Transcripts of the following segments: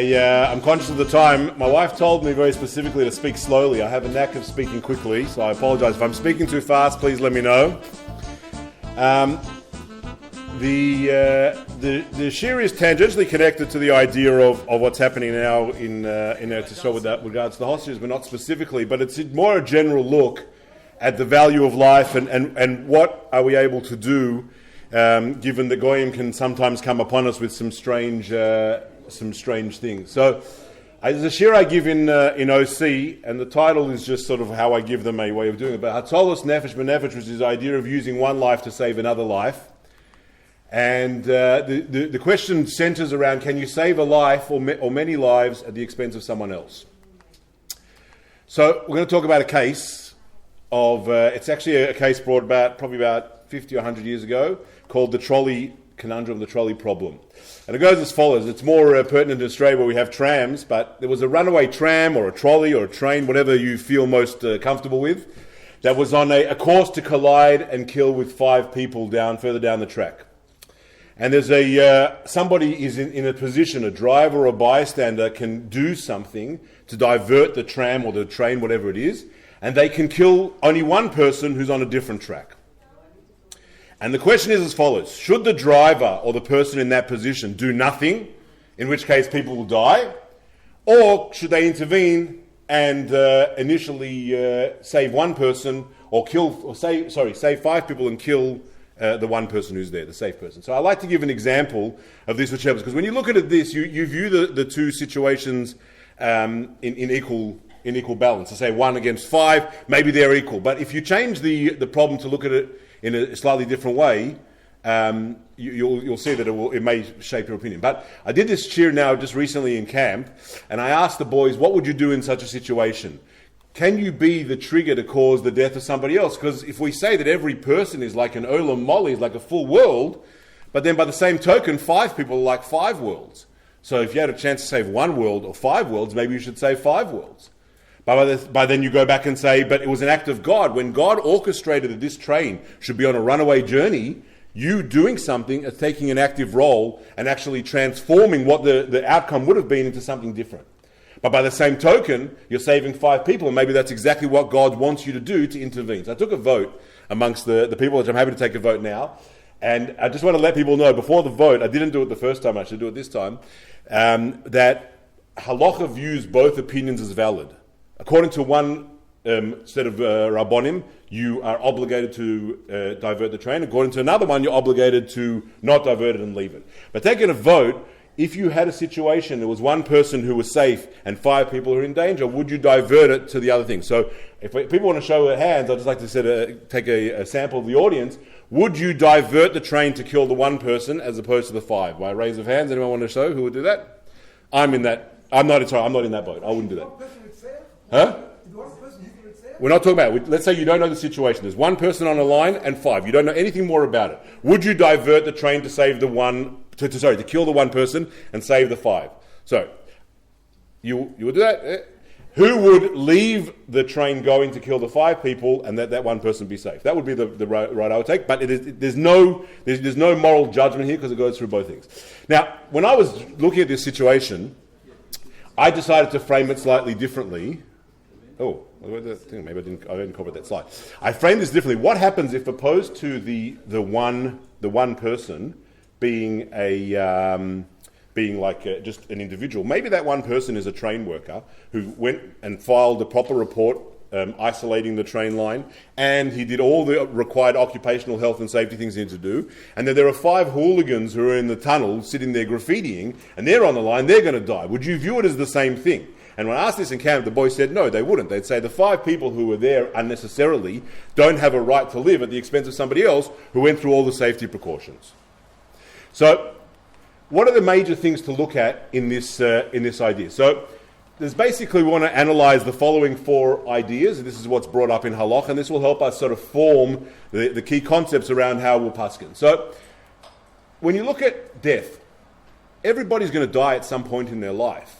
I'm conscious of the time. My wife told me very specifically to speak slowly. I have a knack of speaking quickly, so I apologise. If I'm speaking too fast, please let me know. The shir is tangentially connected to the idea of what's happening now in Eretz Yisrael with regards to the hostages, but not specifically. But it's more a general look at the value of life and what are we able to do, given that Goyim can sometimes come upon us with some strange things. So, there's a shir I give in OC, and the title is just sort of how I give them a way of doing it. But Hatzolos Nefesh B'Nefesh, which is the idea of using one life to save another life. And the question centers around, can you save a life or many lives at the expense of someone else? So we're going to talk about a case of, it's actually a case brought about probably about 50 or 100 years ago, called the trolley conundrum, the trolley problem. And it goes as follows. It's more pertinent in Australia where we have trams, but there was a runaway tram or a trolley or a train, whatever you feel most comfortable with, that was on a course to collide and kill with 5 people further down the track. And there's somebody is in a position, a driver or a bystander can do something to divert the tram or the train, whatever it is, and they can kill only one person who's on a different track. And the question is as follows: should the driver or the person in that position do nothing, in which case people will die, or should they intervene and initially save one person save 5 people and kill the one person who's there, the safe person? So I like to give an example of this which helps, because when you look at this, you view the two situations in equal balance. So say 1 against 5, maybe they're equal. But if you change the problem to look at it in a slightly different way, you'll see that it may shape your opinion. But I did this cheer now just recently in camp, and I asked the boys, what would you do in such a situation? Can you be the trigger to cause the death of somebody else? Because if we say that every person is like an olam moli, is like a full world, but then by the same token, 5 people are like 5 worlds. So if you had a chance to save 1 world or 5 worlds, maybe you should save 5 worlds. By then you go back and say, but it was an act of God. When God orchestrated that this train should be on a runaway journey, you doing something is taking an active role and actually transforming what the outcome would have been into something different. But by the same token, you're saving 5 people, and maybe that's exactly what God wants you to do to intervene. So I took a vote amongst the people, which I'm happy to take a vote now. And I just want to let people know, before the vote, I didn't do it the first time, I should do it this time, that halacha views both opinions as valid. According to one set of rabbonim, you are obligated to divert the train. According to another one, you're obligated to not divert it and leave it. But taking a vote, if you had a situation, there was 1 person who was safe and 5 people who are in danger, would you divert it to the other thing? So if people want to show their hands, I'd just like to take a sample of the audience. Would you divert the train to kill the 1 person as opposed to the 5? By a raise of hands, anyone want to show who would do that? I'm not in that boat. I wouldn't do that. Huh? We're not talking about it. Let's say you don't know the situation. There's 1 person on a line and 5. You don't know anything more about it. Would you divert the train to save the one? To kill the 1 person and save the 5? So you would do that. Who would leave the train going to kill the 5 people and that 1 person be safe? That would be the right I would take. But there's no moral judgment here, because it goes through both things. Now, when I was looking at this situation, I decided to frame it slightly differently. Oh, maybe I didn't cover that slide. I framed this differently. What happens if, opposed to the one person being just an individual, maybe that 1 person is a train worker who went and filed a proper report isolating the train line, and he did all the required occupational health and safety things he needs to do, and then there are 5 hooligans who are in the tunnel sitting there graffitiing, and they're on the line, they're going to die. Would you view it as the same thing? And when I asked this in camp, the boys said no, they wouldn't. They'd say the 5 people who were there unnecessarily don't have a right to live at the expense of somebody else who went through all the safety precautions. So what are the major things to look at in this idea? So there's basically, we want to analyze the following 4 ideas, and this is what's brought up in halach, and this will help us sort of form the key concepts around how we'll paskin. So when you look at death, everybody's going to die at some point in their life.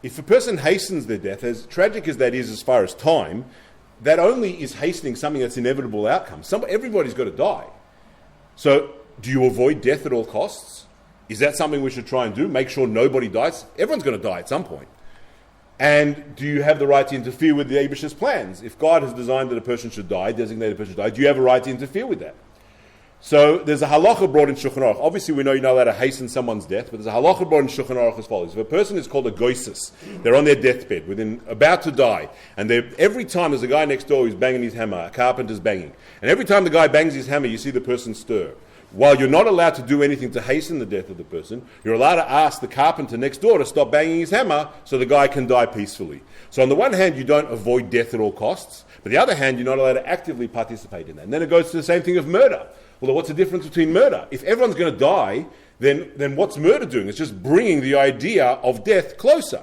If a person hastens their death, as tragic as that is as far as time, that only is hastening something that's inevitable outcome. Everybody's got to die. So do you avoid death at all costs? Is that something we should try and do? Make sure nobody dies? Everyone's going to die at some point. And do you have the right to interfere with the Eibish's plans? If God has designed that a person should die, designated a person should die, do you have a right to interfere with that? So there's a halacha brought in Shulchan Aruch. Obviously, we know you're not allowed to hasten someone's death, but there's a halacha brought in Shulchan Aruch as follows. If a person is called a goisus, they're on their deathbed, about to die, and every time there's a guy next door who's banging his hammer, a carpenter's banging, and every time the guy bangs his hammer, you see the person stir. While you're not allowed to do anything to hasten the death of the person, you're allowed to ask the carpenter next door to stop banging his hammer so the guy can die peacefully. So on the one hand, you don't avoid death at all costs, but on the other hand, you're not allowed to actively participate in that. And then it goes to the same thing of murder. Well, what's the difference between murder? If everyone's going to die, then what's murder doing? It's just bringing the idea of death closer.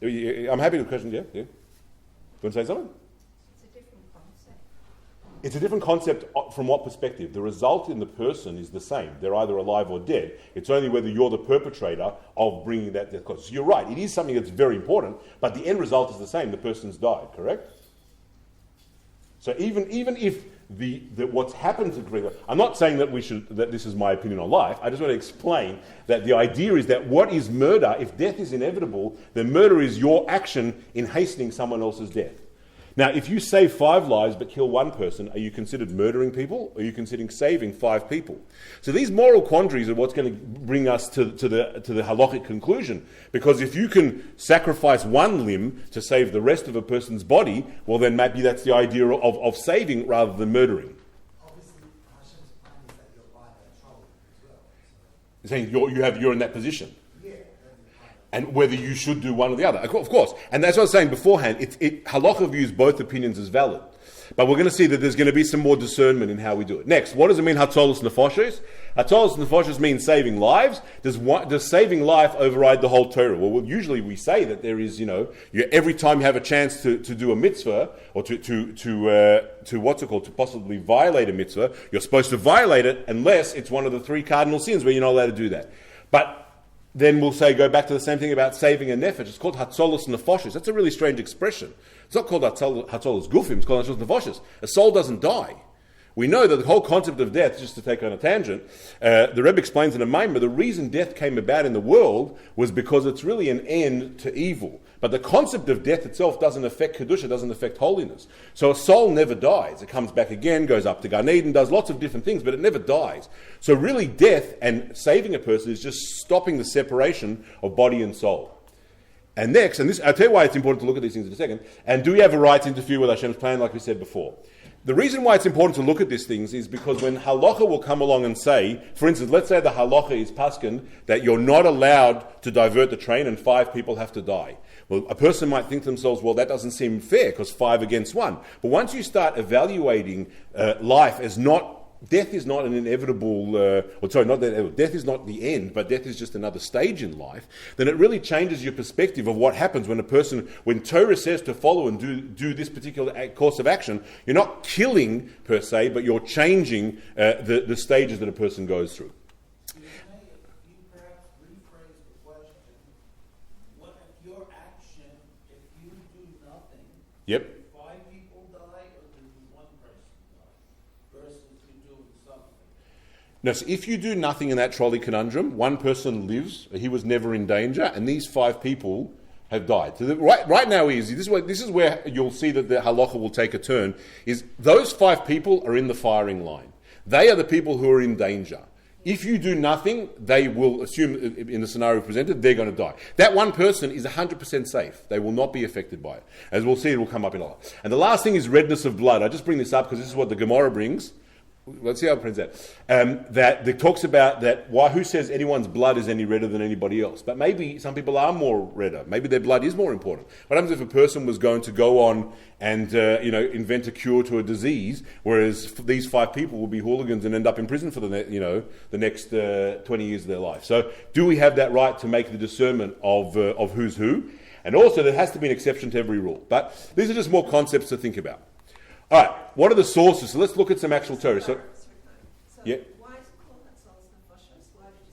I'm happy with the question, yeah? You want to say something? It's a different concept from what perspective? The result in the person is the same. They're either alive or dead. It's only whether you're the perpetrator of bringing that death closer. So you're right, it is something that's very important, but the end result is the same. The person's died, correct? So even if what's happened to I'm not saying that this is my opinion on life. I just want to explain that the idea is that what is murder? If death is inevitable, then murder is your action in hastening someone else's death. Now, if you save 5 lives but kill 1 person, are you considered murdering people, or are you considering saving 5 people? So these moral quandaries are what's going to bring us to the halachic conclusion. Because if you can sacrifice 1 limb to save the rest of a person's body, well then maybe that's the idea of saving rather than murdering. Obviously, Hashem's plan is that you're by that trouble as well. You're saying you're in that position. And whether you should do one or the other. Of course. And that's what I was saying beforehand. Halacha views both opinions as valid. But we're going to see that there's going to be some more discernment in how we do it. Next, what does it mean, Hatzolos Nefoshes? Hatzolos Nefoshes means saving lives. Does saving life override the whole Torah? Well, usually we say that there is, every time you have a chance to do a mitzvah, or to possibly violate a mitzvah, you're supposed to violate it unless it's one of the 3 cardinal sins where you're not allowed to do that. But then we'll go back to the same thing about saving a nefesh. It's called hatzolos nefoshes. That's a really strange expression. It's not called hatzolos gufim, it's called hatzolos nefoshes. A soul doesn't die. We know that the whole concept of death, just to take on a tangent, the Rebbe explains in a Maimah, the reason death came about in the world was because it's really an end to evil. But the concept of death itself doesn't affect Kedusha, doesn't affect holiness. So a soul never dies. It comes back again, goes up to Gan Eden, does lots of different things, but it never dies. So really death and saving a person is just stopping the separation of body and soul. And next, and I'll tell you why it's important to look at these things in a second, and do we have a right to interfere with Hashem's plan, like we said before? The reason why it's important to look at these things is because when halacha will come along and say, for instance, let's say the halacha is paskin, that you're not allowed to divert the train and 5 people have to die. Well, a person might think to themselves, well, that doesn't seem fair because 5 against 1. But once you start evaluating life as death is not an inevitable, death is not the end, but death is just another stage in life, then it really changes your perspective of what happens when Torah says to follow and do this particular course of action, you're not killing per se, but you're changing the stages that a person goes through. You perhaps rephrase the question, what if your action, if you do nothing, Yep. 5 people die, or does 1 person die, versus you doing something? No, so if you do nothing in that trolley conundrum, 1 person lives, he was never in danger, and these 5 people have died. So right now this is where you'll see that the halacha will take a turn, is those 5 people are in the firing line. They are the people who are in danger. If you do nothing, they will assume, in the scenario presented, they're going to die. That 1 person is 100% safe. They will not be affected by it. As we'll see, it will come up in a lot. And the last thing is redness of blood. I just bring this up because this is what the Gemara brings. Let's see how it prints out. That talks about that. Who says anyone's blood is any redder than anybody else? But maybe some people are more redder. Maybe their blood is more important. What happens if a person was going to go on and invent a cure to a disease, whereas these 5 people will be hooligans and end up in prison for the next 20 years of their life? So, do we have that right to make the discernment of who's who? And also, there has to be an exception to every rule. But these are just more concepts to think about. All right, what are the sources? So let's look at some actual Torah. So yeah. why is it called Hatzolos Nefoshes? Why did you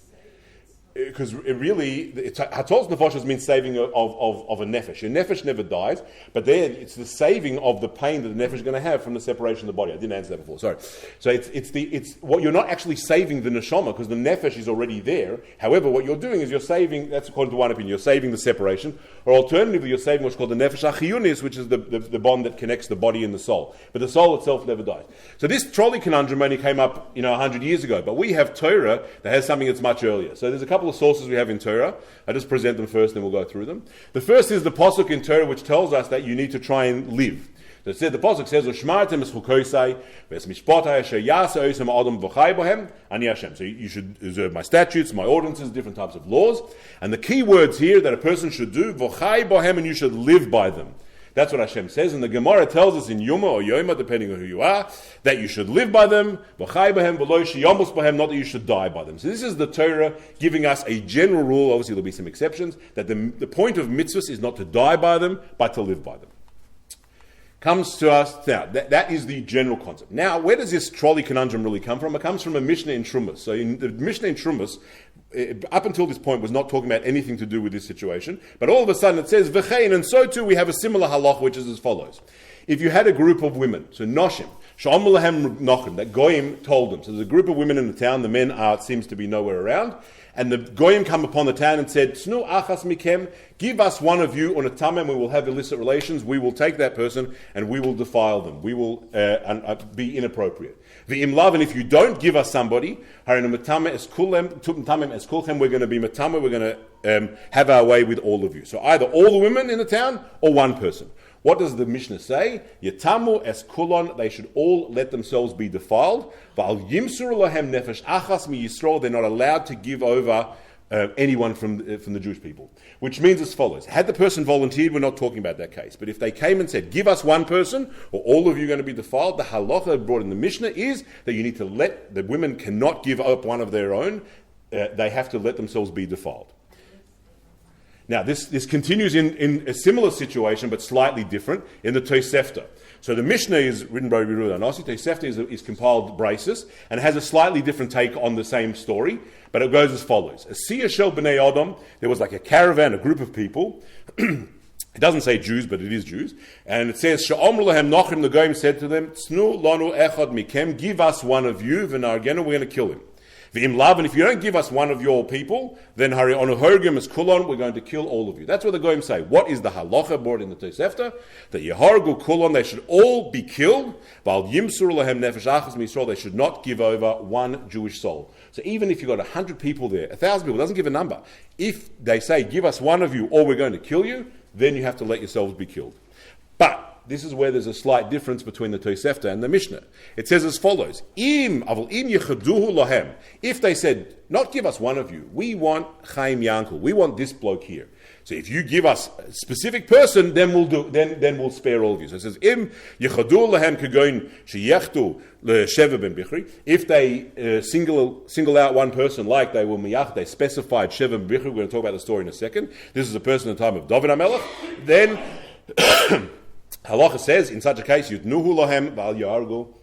say because Hatzolas Nefashos means saving of a nefesh. Your nefesh never dies, but there it's the saving of the pain that the nefesh is going to have from the separation of the body. I didn't answer that before. Sorry. So it's what you're not actually saving the neshama because the nefesh is already there. However, what you're doing is you're saving. That's according to one opinion. You're saving the separation, or alternatively, you're saving what's called the nefesh achiyunis, which is the bond that connects the body and the soul. But the soul itself never dies. So this trolley conundrum only came up 100 years ago. But we have Torah that has something that's much earlier. So there's a couple of sources we have in Torah. I just present them first, then we'll go through them. The first is the pasuk in Torah, which tells us that you need to try and live. So it says, the pasuk says, "Ushmartem es chukoisai, ves mishpatai asher yasa oisem adam v'chai bohem ani Hashem." So you should observe my statutes, my ordinances, different types of laws. And the key words here that a person should do, v'chai bohem, and you should live by them. That's what Hashem says, and the Gemara tells us in Yuma or Yoma, depending on who you are, that you should live by them, v'chai b'hem v'lo sheyomus b'hem, not that you should die by them. So this is the Torah giving us a general rule. Obviously there'll be some exceptions, that the point of mitzvahs is not to die by them, but to live by them. Comes to us now. That is the general concept. Now, where does this trolley conundrum really come from? It comes from a Mishnah in Trumas. So in the Mishnah in Trumas, up until this point, was not talking about anything to do with this situation. But all of a sudden it says, V'chein, and so too we have a similar halach, which is as follows. If you had a group of women, so Noshim, Sha'am lahem Nochim, that Goyim told them. So there's a group of women in the town, the men seems to be nowhere around. And the Goyim come upon the town and said, Snu achas mikem, give us one of you on a tamem, we will have illicit relations, we will take that person and we will defile them. We will be inappropriate. V'im lav, and if you don't give us somebody, harinu metame es kulchem, we're going to be metame, we're going to have our way with all of you. So either all the women in the town or one person. What does the Mishnah say? Yetamu es kulon, they should all let themselves be defiled. V'al yimsur lahem nefesh achas mi Yisrael, they're not allowed to give over anyone from the Jewish people. Which means as follows. Had the person volunteered, we're not talking about that case. But if they came and said, give us one person, or all of you are going to be defiled, the halacha brought in the Mishnah is that you need to let, the women cannot give up one of their own, they have to let themselves be defiled. Now, this continues in a similar situation, but slightly different, in the Tosefta. So the Mishnah is written by Rabbi Nasi. Tosefta is compiled braces, and has a slightly different take on the same story, but it goes as follows. A Siyah Shel B'nai Adam, there was like a caravan, a group of people. It doesn't say Jews, but it is Jews. And it says, Sha'omru lahem Nochim, the Goyim said to them, Tznu lanu echad mikem, give us one of you, v'nargenu, we're going to kill him. V'im lav, and if you don't give us one of your people, then hari onu hergim as kulon, we're going to kill all of you. That's what the Goyim say. What is the halacha brought in the Tosefta? That yehargu kulon, they should all be killed. V'al yimsur lahem nefesh achas misrael, they should not give over one Jewish soul. So even if you've got 100 people there, 1,000 people, doesn't give a number. If they say, give us one of you or we're going to kill you, then you have to let yourselves be killed. But this is where there's a slight difference between the Tosefta and the Mishnah. It says as follows: Im yechaduhu lahem. If they said, not give us one of you, we want Chaim Yankel, we want this bloke here. So if you give us a specific person, then we'll do. Then we'll spare all of you. So it says, Im yechaduhu lahem kegoin sheyechtu leSheva ben Bichri. If they single out one person, like they were miyach, they specified Sheva ben Bichri. We're going to talk about the story in a second. This is a person in the time of David HaMelech. Then Halacha says, in such a case, Yutnuhu lahem val yargu,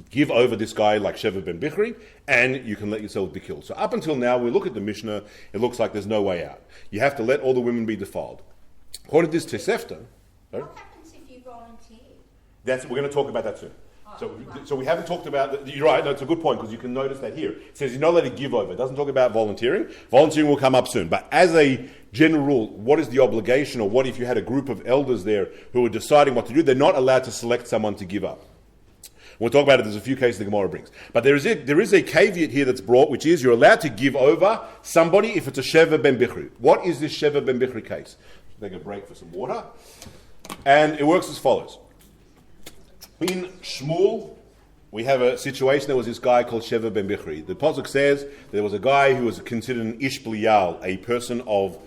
give over this guy like Sheva ben Bichri, and you can let yourself be killed. So up until now, we look at the Mishnah, it looks like there's no way out. You have to let all the women be defiled. According to this Tosefta, what happens if you volunteer? We're going to talk about that soon. So we haven't talked about, you're right, no, it's a good point, because you can notice that here. It says you're not allowed to give over. It doesn't talk about volunteering. Volunteering will come up soon. But as a general rule, what is the obligation, or what if you had a group of elders there who are deciding what to do? They're not allowed to select someone to give up. We'll talk about it. There's a few cases the Gemara brings. But there is a caveat here that's brought, which is you're allowed to give over somebody if it's a Sheva ben Bichri. What is this Sheva ben Bichri case? Take a break for some water. And it works as follows. In Shmuel, we have a situation. There was this guy called Sheva ben Bichri. The pasuk says there was a guy who was considered an Ish Bliyal, a person of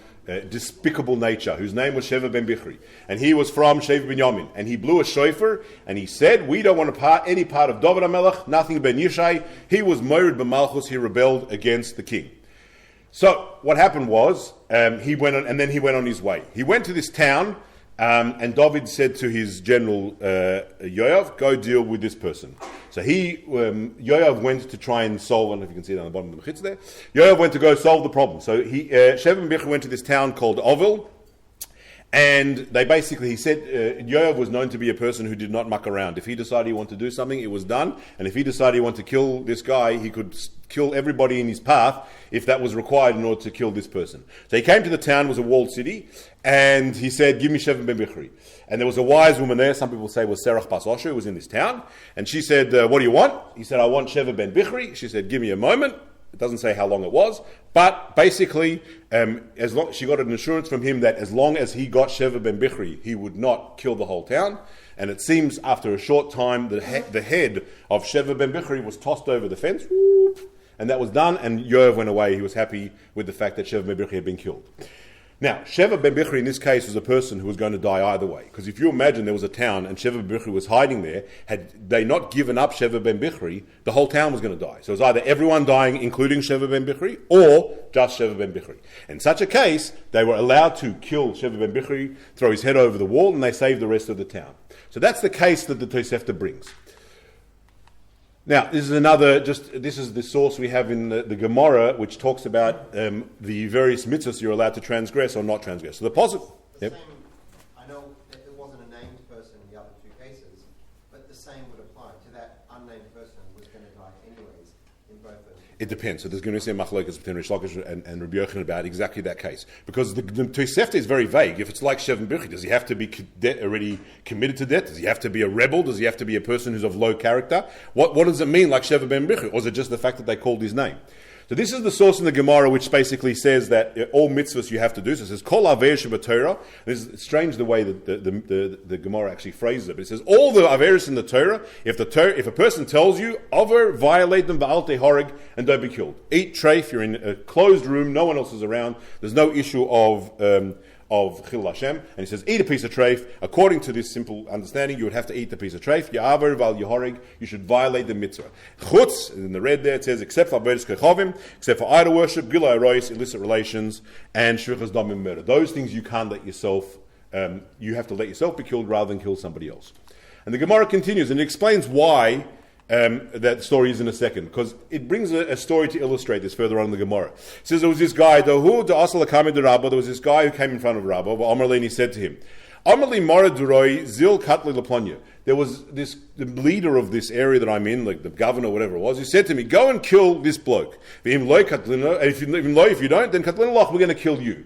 despicable nature, whose name was Sheva ben Bichri. And he was from Shev Binyamin. And he blew a shofar, and he said, we don't want any part of David HaMelech, nothing ben Yishai. He was Morid ben Malchus, he rebelled against the king. So what happened was, he went on his way. He went to this town, And David said to his general Yoav, go deal with this person. So Yoav went to try and solve, I don't know if you can see it on the bottom of the mechitz there. Yoav went to go solve the problem. So Sheva ben Bichri went to this town called Ovil, and he said, Yoav was known to be a person who did not muck around. If he decided he wanted to do something, it was done. And if he decided he wanted to kill this guy, he could kill everybody in his path if that was required in order to kill this person. So he came to the town, it was a walled city, and he said, give me Sheva ben Bichri. And there was a wise woman there, some people say was Serach Bas Osher, who was in this town. And she said, what do you want? He said, I want Sheva ben Bichri. She said, give me a moment. It doesn't say how long it was, but basically, she got an assurance from him that as long as he got Sheva ben Bichri, he would not kill the whole town. And it seems after a short time, the head of Sheva ben Bichri was tossed over the fence, and that was done, and Yoav went away. He was happy with the fact that Sheva ben Bichri had been killed. Now, Sheva ben Bichri in this case was a person who was going to die either way. Because if you imagine there was a town and Sheva ben Bichri was hiding there, had they not given up Sheva ben Bichri, the whole town was going to die. So it was either everyone dying, including Sheva ben Bichri, or just Sheva ben Bichri. In such a case, they were allowed to kill Sheva ben Bichri, throw his head over the wall, and they saved the rest of the town. So that's the case that the Tosefta brings. Now, this is the source we have in the Gemara, which talks about the various mitzvahs you're allowed to transgress or not transgress. So the positive. Yep. I know that it wasn't a named person in the other two cases, but the same would apply to that unnamed person was going to die anyways in both of them. It depends. So there's going to be a machlokas between Rish Lakish and Rabbi Yochanan about exactly that case. Because the Tosefta is very vague. If it's like Sheva ben Bichri, does he have to be already committed to death? Does he have to be a rebel? Does he have to be a person who's of low character? What does it mean like Sheva ben Bichri? Or is it just the fact that they called his name? So this is the source in the Gemara which basically says that all mitzvahs you have to do. So it says, Kol Aver Shebatorah. It's strange the way that the Gemara actually phrases it. But it says, all the Averis in the Torah, if a person tells you, Aver, violate them, Ba'al Tehorig, and don't be killed. Eat treif, you're in a closed room, no one else is around, there's no issue of Chil Hashem, and he says, eat a piece of treif. According to this simple understanding, you would have to eat the piece of treif. Ya'aver val yahorig, you should violate the mitzvah. Chutz, in the red there, it says, except for avodas kechavim, except for idol worship, gilui arois, illicit relations, and shvichas damim, murder. Those things you can't let yourself, you have to let yourself be killed rather than kill somebody else. And the Gemara continues, and it explains why that story is in a second, because it brings a story to illustrate this further on in the Gemara. It says there was this guy, there was this guy who came in front of Rabbi, and he said to him, there was the leader of this area that I'm in, like the governor, whatever it was, he said to me, go and kill this bloke. And if you don't, then we're going to kill you.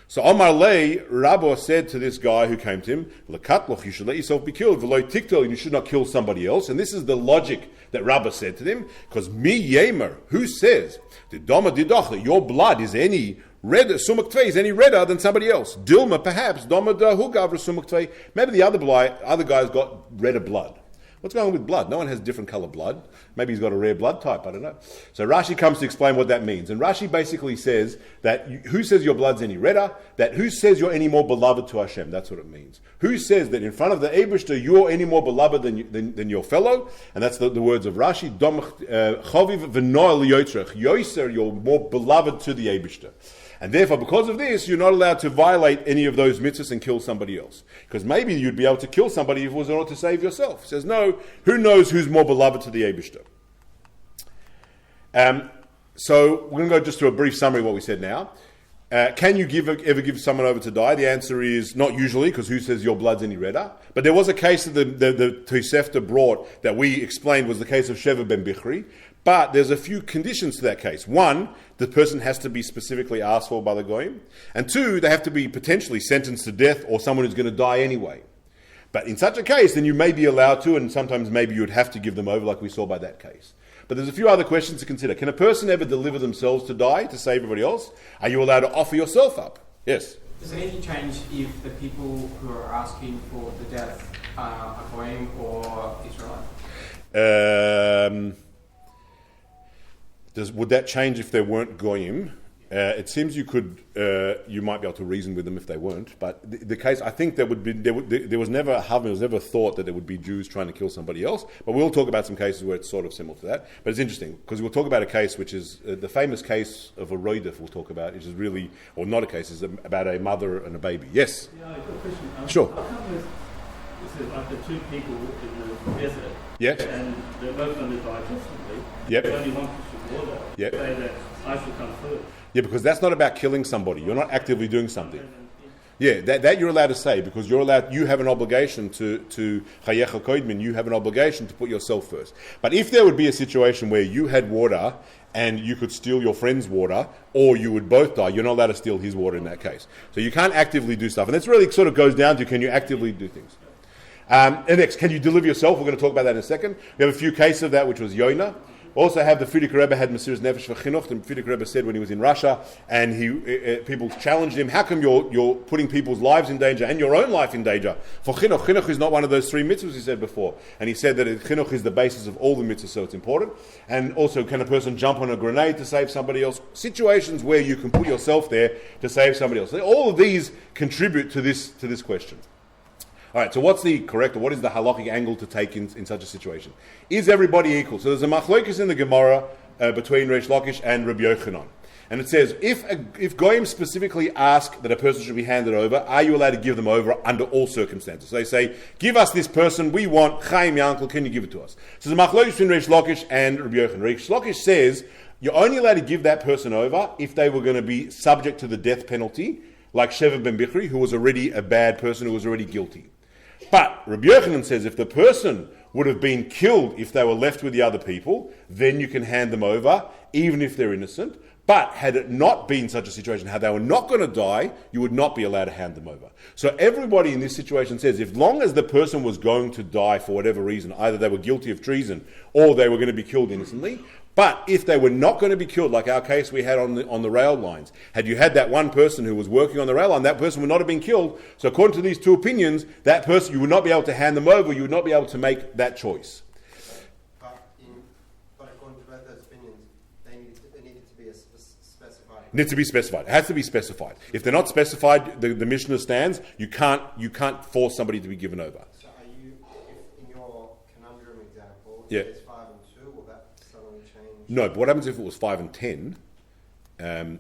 So Amar Lei, Rabbi said to this guy who came to him, Lekatloch, you should let yourself be killed. V'loi tiktel, you should not kill somebody else. And this is the logic that Rabbi said to them, because mi yemer, who says, that your blood is any redder, sumak tvei is any redder than somebody else. Dilma, perhaps, doma da hugavra sumak tvei. Maybe the other guy's got redder blood. What's going on with blood? No one has different color blood. Maybe he's got a rare blood type, I don't know. So Rashi comes to explain what that means. And Rashi basically says that who says your blood's any redder? That who says you're any more beloved to Hashem? That's what it means. Who says that in front of the Eibishter you're any more beloved than your fellow? And that's the words of Rashi. Chaviv v'noel yotzrech. Yoser, you're more beloved to the Eibishter. And therefore, because of this, you're not allowed to violate any of those mitzvahs and kill somebody else. Because maybe you'd be able to kill somebody if it was in order to save yourself. He says, no, who knows who's more beloved to the Eibishter? So we're going to go just through a brief summary of what we said now. Can you ever give someone over to die? The answer is not usually, because who says your blood's any redder? But there was a case that the Tosefta brought that we explained was the case of Sheva ben Bichri. But there's a few conditions to that case. One, the person has to be specifically asked for by the goyim. And two, they have to be potentially sentenced to death or someone who's going to die anyway. But in such a case, then you may be allowed to, and sometimes maybe you would have to give them over like we saw by that case. But there's a few other questions to consider. Can a person ever deliver themselves to die to save everybody else? Are you allowed to offer yourself up? Yes? Does anything change if the people who are asking for the death are goyim or Israelite? Would that change if there weren't goyim? It seems you might be able to reason with them if they weren't. But the case, I think there was never a Havim, there was never a thought that there would be Jews trying to kill somebody else. But we'll talk about some cases where it's sort of similar to that. But it's interesting because we'll talk about a case which is the famous case of a roidef. We'll talk about, which is really, or not a case, is about a mother and a baby. Yes. Yeah, I've got a question. Sure. How come there's like the two people in the desert, Yep. and they're both going to die differently? Yep. There's only one fish of water. Yep. Say that I should come first. Yeah, because that's not about killing somebody. You're not actively doing something. Yeah, that you're allowed to say because you have an obligation to chayecha koidmin. You have an obligation to put yourself first. But if there would be a situation where you had water and you could steal your friend's water, or you would both die, you're not allowed to steal his water in that case. So you can't actively do stuff, and that's really sort of goes down to can you actively do things. And next, can you deliver yourself? We're going to talk about that in a second. We have a few cases of that, which was Yonah. Also have the Frierdiker Rebbe had Mesiras Nefesh v'Chinuch. The Frierdiker Rebbe said when he was in Russia, and people challenged him, how come you're putting people's lives in danger and your own life in danger? For Chinuch, Chinuch is not one of those three mitzvahs he said before. And he said that Chinuch is the basis of all the mitzvahs, so it's important. And also, can a person jump on a grenade to save somebody else? Situations where you can put yourself there to save somebody else. All of these contribute to this question. All right, so what's the correct, or what is the halachic angle to take in such a situation? Is everybody equal? So there's a machlokes in the Gemara between Reish Lakish and Rabbi Yochanan. And it says, if Goyim specifically ask that a person should be handed over, are you allowed to give them over under all circumstances? So they say, give us this person, we want Chaim Yankel, can you give it to us? So the machlokes between Reish Lakish and Rabbi Yochanan. Reish Lakish says, you're only allowed to give that person over if they were going to be subject to the death penalty, like Sheva ben Bichri, who was already a bad person, who was already guilty. But Rabbi Yochanan says if the person would have been killed if they were left with the other people, then you can hand them over, even if they're innocent. But had it not been such a situation, had they were not going to die, you would not be allowed to hand them over. So everybody in this situation says, if long as the person was going to die for whatever reason, either they were guilty of treason or they were going to be killed innocently, but if they were not going to be killed, like our case we had on the rail lines, had you had that one person who was working on the rail line, that person would not have been killed. So according to these two opinions, that person, you would not be able to hand them over, you would not be able to make that choice. But according to both those opinions, it needed to be specified. It needs to be specified. It has to be specified. If they're not specified, the Mishnah stands, you can't force somebody to be given over. So are you, if in your conundrum example, Yeah. it's 5 and 2, will that suddenly change? No, but what happens if it was 5 and 10?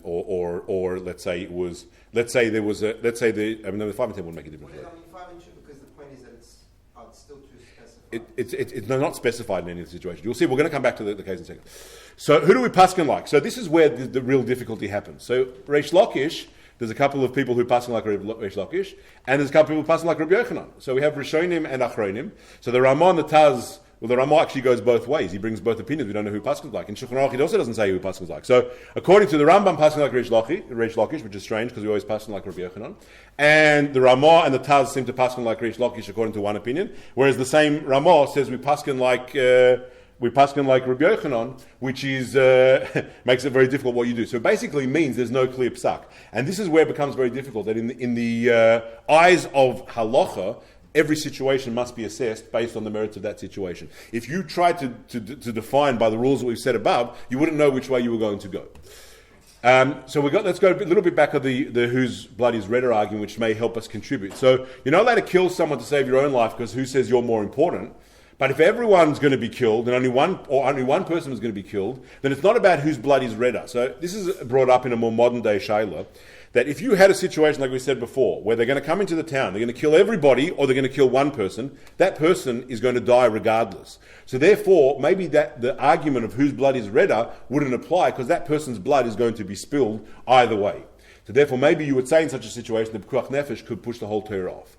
Or let's say it was, the 5 and 10 wouldn't make a difference. Well, I mean 5 and 2 because the point is that it's still too specified. It's not specified in any situation. You'll see, we're going to come back to the case in a second. So who do we paskin like? So this is where the real difficulty happens. So Reish Lakish, there's a couple of people who paskin like Reish Lakish, and there's a couple of people who paskin like Rabbi Yochanan. So we have Rishonim and Achronim. So the Ramah and the Taz, well, the Ramah actually goes both ways. He brings both opinions. We don't know who paskins like. In Shulchan Aruch, it also doesn't say who paskins like. So according to the Rambam, paskin like Reish Lakish, which is strange because we always paskin like Rabbi Yochanan. And the Ramah and the Taz seem to paskin like Reish Lakish according to one opinion. Whereas the same Ramah says we paskin like Rabbi Yochanan, which is makes it very difficult what you do. So it basically means there's no clear psak. And this is where it becomes very difficult, that in the eyes of halacha, every situation must be assessed based on the merits of that situation. If you try to define by the rules that we've said above, you wouldn't know which way you were going to go. So let's go a little bit back of the whose blood is redder argument, which may help us contribute. So you're not allowed to kill someone to save your own life because who says you're more important? But if everyone's going to be killed and only one person is going to be killed, then it's not about whose blood is redder. So this is brought up in a more modern day shayla, that if you had a situation like we said before, where they're going to come into the town, they're going to kill everybody or they're going to kill one person, that person is going to die regardless. So therefore, maybe that the argument of whose blood is redder wouldn't apply because that person's blood is going to be spilled either way. So therefore, maybe you would say in such a situation that Pekuach Nefesh could push the whole Torah off.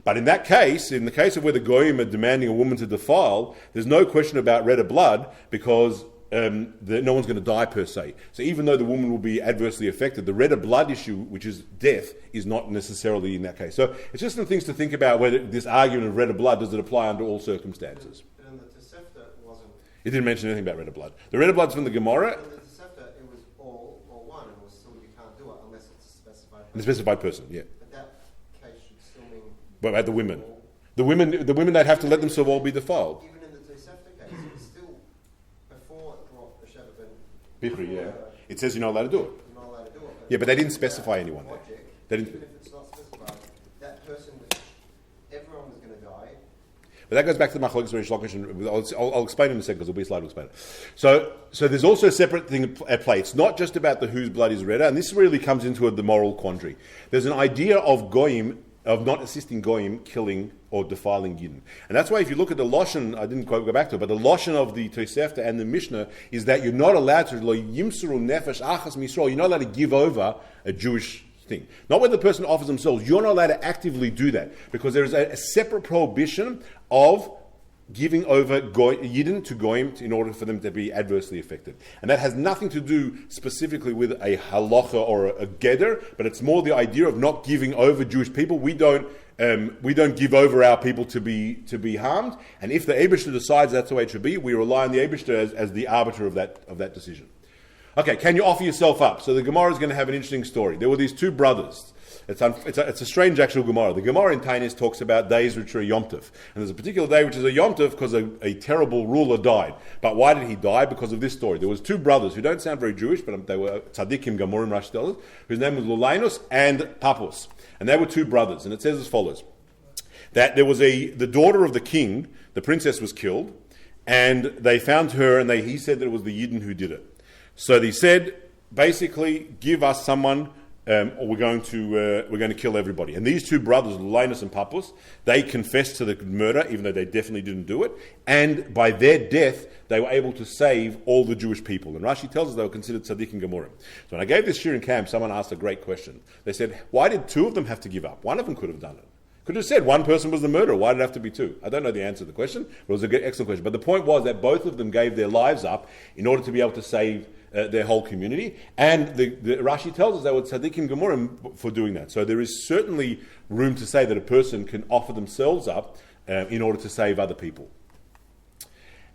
But in that case, in the case of where the Goyim are demanding a woman to defile, there's no question about redder blood because no one's going to die per se. So even though the woman will be adversely affected, the redder blood issue, which is death, is not necessarily in that case. So it's just some things to think about whether this argument of redder blood, does it apply under all circumstances? But in the Tosefta, it wasn't. It didn't mention anything about redder blood. The redder blood's from the Gemara. In the Tosefta, it was all or one, and it was still you can't do it unless it's a specified person. The specified person, yeah. But that case should still mean. But about the women. The women that have to let themselves all be defiled. Even in the Tosefta case, it was still before it brought the Sheva ben Bichri, yeah. It says you're not allowed to do it. You're not allowed to do it. Yeah, but they didn't specify anyone there. Logic, They didn't. even if it's not specified, that person, everyone was going to die. But that goes back to the Machlokes Reish Lakish, and I'll explain in a second because there'll be a slide to explain it. So there's also a separate thing at play. It's not just about the whose blood is redder, and this really comes into the moral quandary. There's an idea of goyim, of not assisting goyim killing or defiling Yidden. And that's why if you look at the Lashon, I didn't quite go back to it, but the Lashon of the Tosefta and the Mishnah is that you're not allowed to, lo yimsuru nefesh achas misrael, you're not allowed to give over a Jewish thing. Not when the person offers themselves, you're not allowed to actively do that, because there is a separate prohibition of giving over Yidden to Goyim in order for them to be adversely affected. And that has nothing to do specifically with a halacha or a geder, but it's more the idea of not giving over Jewish people. We don't give over our people to be harmed, and if the Eibishter decides that's the way it should be, we rely on the Eibishter as the arbiter of that decision. Okay, can you offer yourself up? So the Gemara is going to have an interesting story. There were these two brothers. It's a strange actual Gemara. The Gemara in Tainis talks about days which are a Yom Tov. And there's a particular day which is a Yom Tov because a terrible ruler died. But why did he die? Because of this story. There was two brothers who don't sound very Jewish, but they were tzaddikim gamorim Rashi tells us, whose name was Lulainus and Papus. And they were two brothers. And it says as follows, that there was the daughter of the king, the princess was killed, and they found her, and he said that it was the Yidden who did it. So they said, basically, give us someone, or we're going to kill everybody. And these two brothers, Linus and Papus, they confessed to the murder, even though they definitely didn't do it. And by their death, they were able to save all the Jewish people. And Rashi tells us they were considered tzaddik and gemurim. So when I gave this shir in camp, someone asked a great question. They said, why did two of them have to give up? One of them could have done it. Could have said one person was the murderer. Why did it have to be two? I don't know the answer to the question, but it was an excellent question. But the point was that both of them gave their lives up in order to be able to save their whole community. And the Rashi tells us they were tzaddikim gemurim for doing that. So there is certainly room to say that a person can offer themselves up in order to save other people.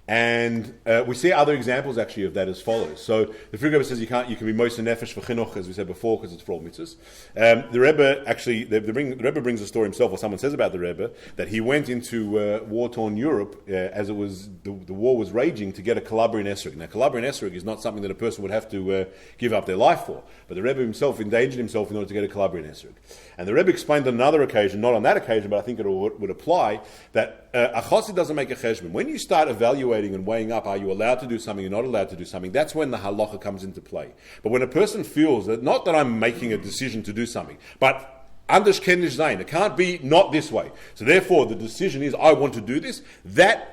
And we see other examples actually of that as follows. So the Frierdiker Rebbe says you can be moser nefesh for chinuch, as we said before, because it's for all mitzvahs. The Rebbe actually, the Rebbe brings a story himself, or someone says about the Rebbe, that he went into war-torn Europe as it was the war was raging to get a Calabrian esrog. Now Calabrian esrog is not something that a person would have to give up their life for, but the Rebbe himself endangered himself in order to get a Calabrian esrog. And the Rebbe explained on another occasion, not on that occasion, but I think it would apply, that a chassid doesn't make a cheshbon. When you start evaluating and weighing up, are you allowed to do something or not allowed to do something, that's when the halacha comes into play. But when a person feels that, not that I'm making a decision to do something, but anders kennish zayin, it can't be not this way. So therefore the decision is, I want to do this, that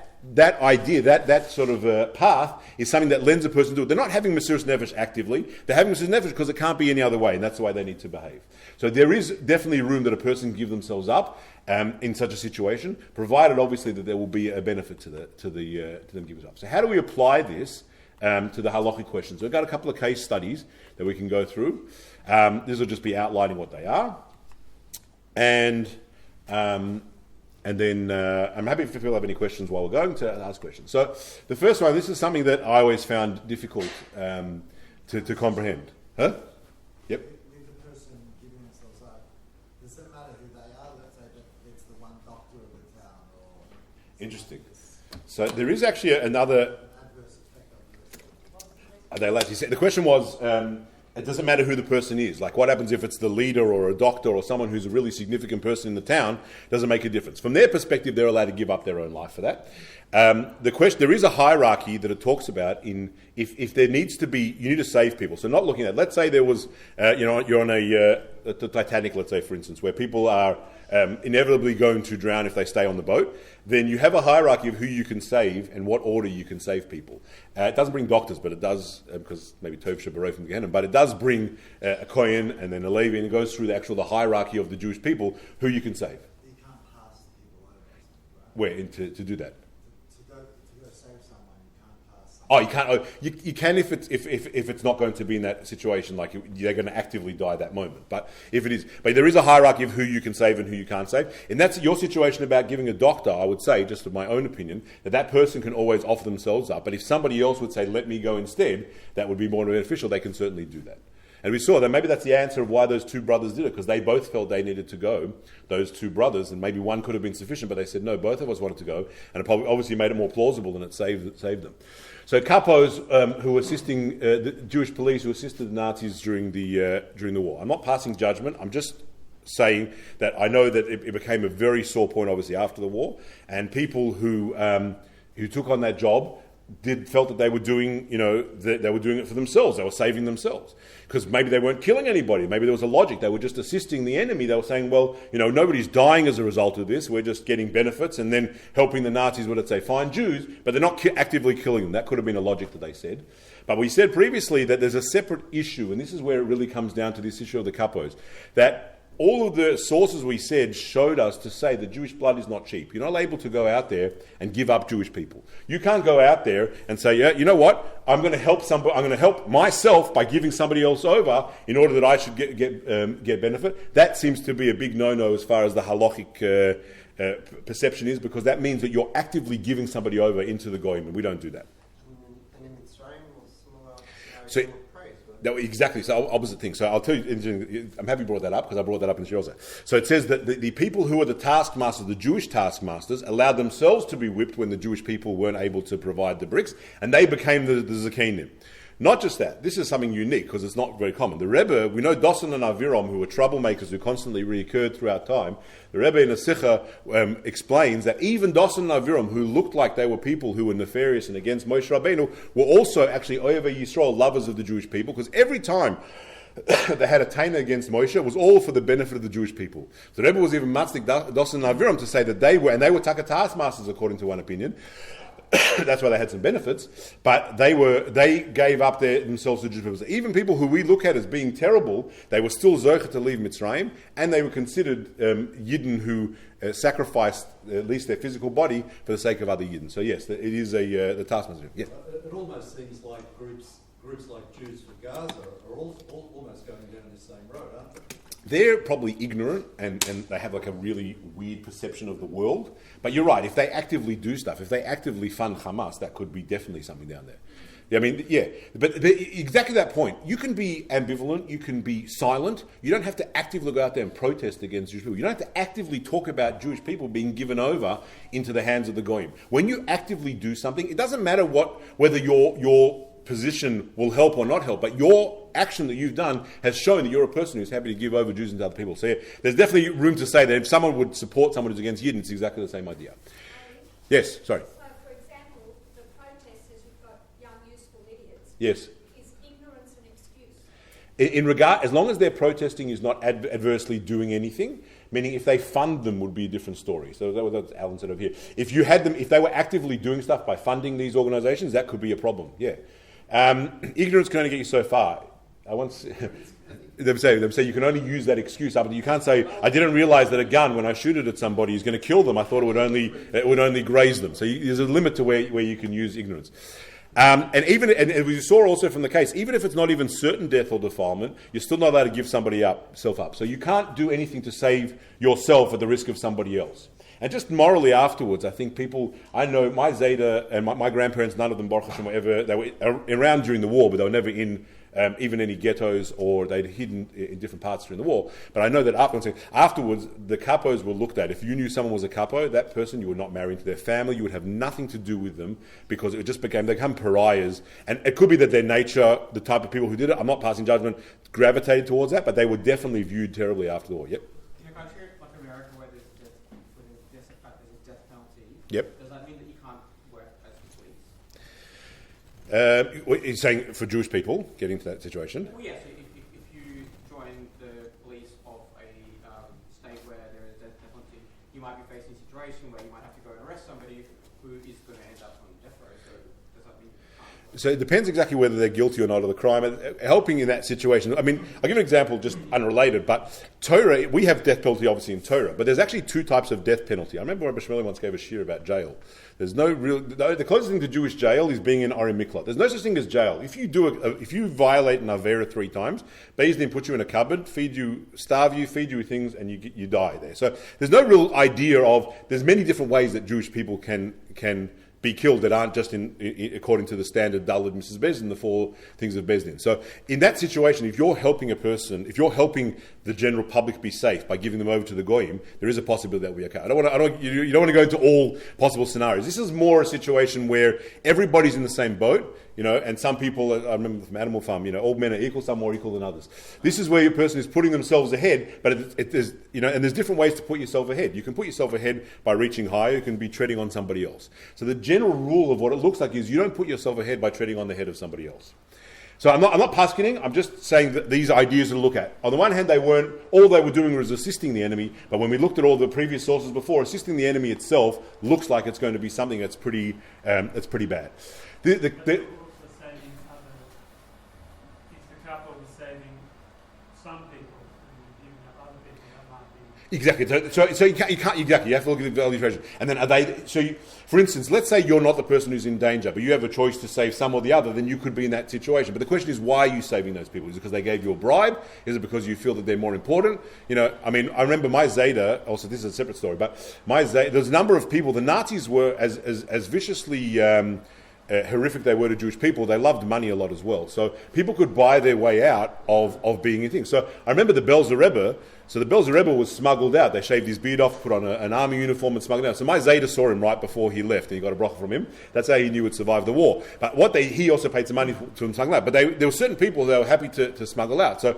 idea, that sort of path is something that lends a person to it. They're not having Mesiras Nefesh actively. They're having Mesiras Nefesh because it can't be any other way, and that's the way they need to behave. So there is definitely room that a person can give themselves up in such a situation, provided obviously that there will be a benefit to them giving up. So how do we apply this to the halachic questions? So we've got a couple of case studies that we can go through. This will just be outlining what they are, and then I'm happy if people have any questions while we're going to ask questions. So the first one, this is something that I always found difficult to comprehend. Huh? Yep. With the person giving themselves up, does it matter who they are? Let's say that it's the one doctor of the town. Or Interesting. So there is actually another... adverse effect on the Are they allowed to say? The question was... it doesn't matter who the person is. Like, what happens if it's the leader or a doctor or someone who's a really significant person in the town? Doesn't make a difference. From their perspective, they're allowed to give up their own life for that. The question, there is a hierarchy that it talks about in if there needs to be, you need to save people. So not looking at, let's say there was, you're on the Titanic, let's say, for instance, where people are inevitably going to drown if they stay on the boat, then you have a hierarchy of who you can save and what order you can save people. It doesn't bring doctors, but it does, because maybe Tov Shabaroi from Gehenna, but it does bring a Kohen and then a Levi, and it goes through the hierarchy of the Jewish people, who you can save. You can't pass people over, right? Where, to do that? To go save someone, you can't pass someone. Oh, you can't. Oh, you can if it's not going to be in that situation, like they're going to actively die that moment. But if it is, but there is a hierarchy of who you can save and who you can't save. And that's your situation about giving a doctor. I would say, just of my own opinion, that person can always offer themselves up. But if somebody else would say, "Let me go instead," that would be more beneficial. They can certainly do that. And we saw that maybe that's the answer of why those two brothers did it, because they both felt they needed to go, those two brothers, and maybe one could have been sufficient, but they said, no, both of us wanted to go, and it probably obviously made it more plausible, and it saved them. So capos who were assisting, the Jewish police who assisted the Nazis during the war. I'm not passing judgment, I'm just saying that I know that it became a very sore point, obviously, after the war, and people who took on that job felt that they were doing, they were doing it for themselves. They were saving themselves because maybe they weren't killing anybody. Maybe there was a logic. They were just assisting the enemy. They were saying, well, nobody's dying as a result of this. We're just getting benefits and then helping the Nazis, what did it say, find Jews, but they're not actively killing them. That could have been a logic that they said. But we said previously that there's a separate issue, and this is where it really comes down to this issue of the kapos, that all of the sources we said showed us to say that Jewish blood is not cheap. You're not able to go out there and give up Jewish people. You can't go out there and say, yeah, you know what? I'm going to help somebody. I'm going to help myself by giving somebody else over in order that I should get benefit. That seems to be a big no-no as far as the halachic perception is, because that means that you're actively giving somebody over into the goyim, and we don't do that. And in Mitzrayim was similar. So, no, exactly. So opposite thing. So I'll tell you, I'm happy you brought that up because I brought that up in Shirosa. So it says that the people who were the taskmasters, the Jewish taskmasters, allowed themselves to be whipped when the Jewish people weren't able to provide the bricks, and they became the zakenim. Not just that. This is something unique because it's not very common. The Rebbe, we know Dosan and Aviram, who were troublemakers who constantly reoccurred throughout time. The Rebbe in a Sikha explains that even Dosan and Aviram, who looked like they were people who were nefarious and against Moshe Rabbeinu, were also actually Oyev Yisrael, lovers of the Jewish people, because every time they had a taina against Moshe, it was all for the benefit of the Jewish people. The Rebbe was even matzdik Dosan and Aviram to say that they were takas masters, according to one opinion. That's why they had some benefits, but they gave up themselves to Jewish people. So even people who we look at as being terrible, they were still zocher to leave Mitzrayim, and they were considered Yidden who sacrificed at least their physical body for the sake of other Yidden. So yes, it is the taskmaster. Yeah. It almost seems like groups like Jews for Gaza are almost going down the same road, aren't they? They're probably ignorant and they have like a really weird perception of the world. But you're right, if they actively do stuff, if they actively fund Hamas, that could be definitely something down there. I mean, yeah, but exactly that point. You can be ambivalent, you can be silent. You don't have to actively go out there and protest against Jewish people. You don't have to actively talk about Jewish people being given over into the hands of the goyim. When you actively do something, it doesn't matter whether your position will help or not help, but your action that you've done has shown that you're a person who's happy to give over Jews into other people. So yeah, there's definitely room to say that if someone would support someone who's against Yidden, it's exactly the same idea. Yes, sorry. So, for example, the protesters who've got young, useful idiots. Yes. Is ignorance an excuse? In regard, as long as their protesting is not adversely doing anything, meaning if they fund them would be a different story. So that's what Alan said over here. If you had them, if they were actively doing stuff by funding these organisations, that could be a problem. Yeah. Ignorance can only get you so far. I once they say you can only use that excuse up. You can't say I didn't realise that a gun when I shoot it at somebody is going to kill them. I thought it would only graze them. So there's a limit to where you can use ignorance. And we saw also from the case, even if it's not even certain death or defilement, you're still not allowed to give somebody yourself up. So you can't do anything to save yourself at the risk of somebody else. And just morally afterwards, I think I know my Zayda and my grandparents, none of them, Baruch Hashem, they were around during the war, but they were never in even any ghettos, or they'd hidden in different parts during the war. But I know that afterwards, the capos were looked at. If you knew someone was a capo, that person you would not marry into their family, you would have nothing to do with them, because it just they become pariahs. And it could be that their nature, the type of people who did it, I'm not passing judgment, gravitated towards that, but they were definitely viewed terribly after the war. Yep. In a country like America where there's a death penalty, Yep. does that mean that you can't work as the police? You're saying for Jewish people getting to that situation? Well, yes. If you join the police of a state where there is death penalty, you might be facing a situation where you might have to go and arrest somebody who is going to end up on death row. So does that mean you can't? So it depends exactly whether they're guilty or not of the crime. Helping in that situation, I mean, I'll give an example, just unrelated, but Torah, we have death penalty obviously in Torah, but there's actually two types of death penalty. I remember Rabbi Shmuel once gave a shir about jail. There's the closest thing to Jewish jail is being in Arim Miklat. There's no such thing as jail. If you violate an Avera 3 times, Beis Din put you in a cupboard, starve you, feed you things, and you die there. So there's no real idea of, there's many different ways that Jewish people can be killed that aren't just according to the standard Daled Mrs. Bezdin, the 4 things of Bezdin. So in that situation, if you're helping a person, if you're helping the general public be safe by giving them over to the Goyim, there is a possibility that will be okay. You don't want to go into all possible scenarios. This is more a situation where everybody's in the same boat, and some people, I remember from Animal Farm, all men are equal, some more equal than others. This is where your person is putting themselves ahead, but there's different ways to put yourself ahead. You can put yourself ahead by reaching higher, you can be treading on somebody else. So the general rule of what it looks like is you don't put yourself ahead by treading on the head of somebody else. So I'm not paskening, I'm just saying that these ideas to look at. On the one hand, all they were doing was assisting the enemy, but when we looked at all the previous sources before, assisting the enemy itself looks like it's going to be something that's pretty bad. If the couple was saving some people and giving up other people, that might be... Exactly. So you can't exactly. You have to look at the value equation. And then for instance, let's say you're not the person who's in danger, but you have a choice to save some or the other. Then you could be in that situation. But the question is, why are you saving those people? Is it because they gave you a bribe? Is it because you feel that they're more important? I remember my Zeta. Also, this is a separate story. But my Zeta, there's a number of people. The Nazis were as viciously horrific they were to Jewish people. They loved money a lot as well. So people could buy their way out of being in things. So I remember the Belzer Rebbe. So the Belzer Rebbe was smuggled out. They shaved his beard off, put on an army uniform and smuggled out. So my Zeta saw him right before he left and he got a bracha from him. That's how he knew he'd survived the war. But he also paid some money to him smuggle out. But there were certain people that were happy to smuggle out. So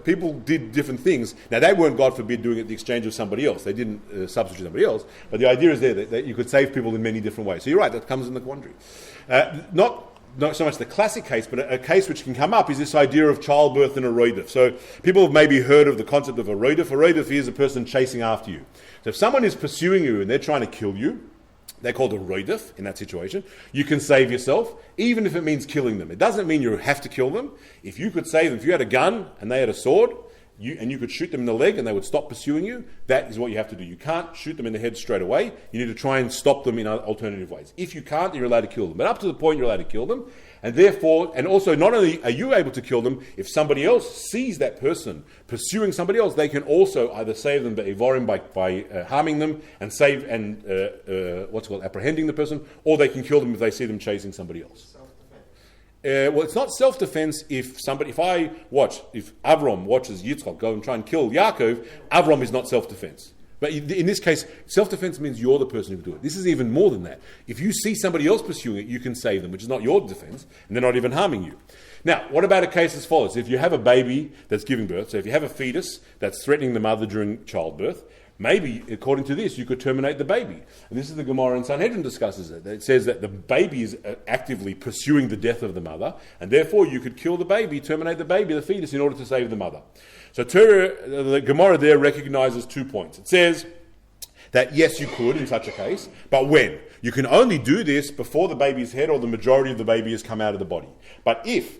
people did different things. Now they weren't, God forbid, doing it at the exchange of somebody else. They didn't substitute somebody else. But the idea is there that you could save people in many different ways. So you're right, that comes in the quandary. Not so much the classic case, but a case which can come up is this idea of childbirth and a roidif. So people have maybe heard of the concept of a roidif. A roidif is a person chasing after you. So if someone is pursuing you and they're trying to kill you, they're called a roidif in that situation. You can save yourself, even if it means killing them. It doesn't mean you have to kill them. If you could save them, if you had a gun and they had a sword, you could shoot them in the leg and they would stop pursuing you, that is what you have to do. You can't shoot them in the head straight away. You need to try and stop them in alternative ways. If you can't, you're allowed to kill them. But up to the point, you're allowed to kill them. And therefore, and also not only are you able to kill them, if somebody else sees that person pursuing somebody else, they can also either save them by harming them and apprehending the person, or they can kill them if they see them chasing somebody else. It's not self-defense if Avram watches Yitzchak go and try and kill Yaakov. Avram is not self-defense. But in this case, self-defense means you're the person who do it. This is even more than that. If you see somebody else pursuing it, you can save them, which is not your defense, and they're not even harming you. Now, what about a case as follows? If you have a baby that's giving birth, so if you have a fetus that's threatening the mother during childbirth, maybe, according to this, you could terminate the baby. And this is the Gemara in Sanhedrin discusses it. It says that the baby is actively pursuing the death of the mother, and therefore you could kill the baby, terminate the baby, the fetus, in order to save the mother. So the Gemara there recognizes 2 points. It says that yes, you could in such a case, but when? You can only do this before the baby's head or the majority of the baby has come out of the body. But if